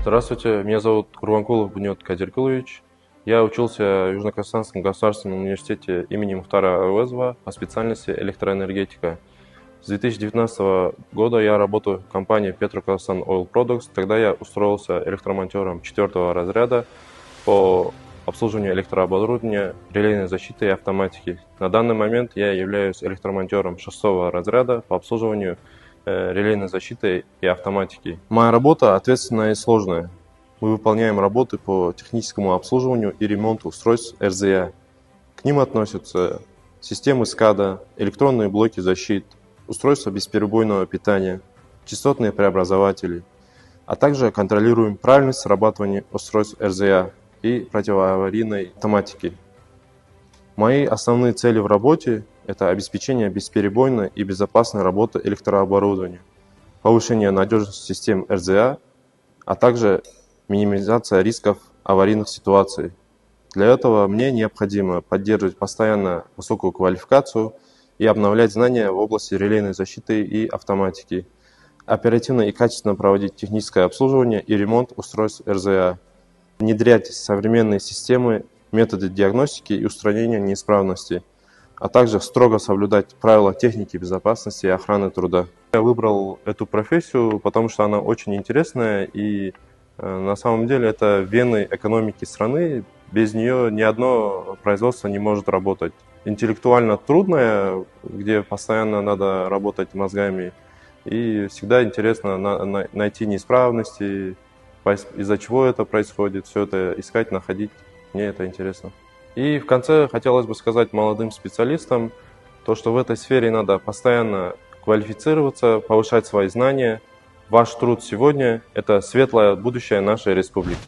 Здравствуйте, меня зовут Курбанкулов Бунет Кадиркулович. Я учился в Южно-Казахстанском государственном университете имени Мухтара Әуезова по специальности электроэнергетика. С 2019 года я работаю в компании Petro-Kazakhstan Oil Products. Тогда я устроился электромонтером 4 разряда по обслуживанию электрооборудования, релейной защиты и автоматики. На данный момент я являюсь электромонтером 6 разряда по обслуживанию релейной защиты и автоматики. Моя работа ответственная и сложная. Мы выполняем работы по техническому обслуживанию и ремонту устройств РЗА. К ним относятся системы SCADA, электронные блоки защит, устройства бесперебойного питания, частотные преобразователи, а также контролируем правильность срабатывания устройств РЗА и противоаварийной автоматики. Мои основные цели в работе – это обеспечение бесперебойной и безопасной работы электрооборудования, повышение надежности систем РЗА, а также минимизация рисков аварийных ситуаций. Для этого мне необходимо поддерживать постоянно высокую квалификацию и обновлять знания в области релейной защиты и автоматики, оперативно и качественно проводить техническое обслуживание и ремонт устройств РЗА, внедрять современные системы, методы диагностики и устранения неисправностей, а также строго соблюдать правила техники безопасности и охраны труда. Я выбрал эту профессию, потому что она очень интересная и на самом деле это вены экономики страны. Без нее ни одно производство не может работать. Интеллектуально трудная, где постоянно надо работать мозгами, и всегда интересно найти неисправности, из-за чего это происходит, все это искать, находить. Мне это интересно. И в конце хотелось бы сказать молодым специалистам, что в этой сфере надо постоянно квалифицироваться, повышать свои знания. Ваш труд сегодня – это светлое будущее нашей республики.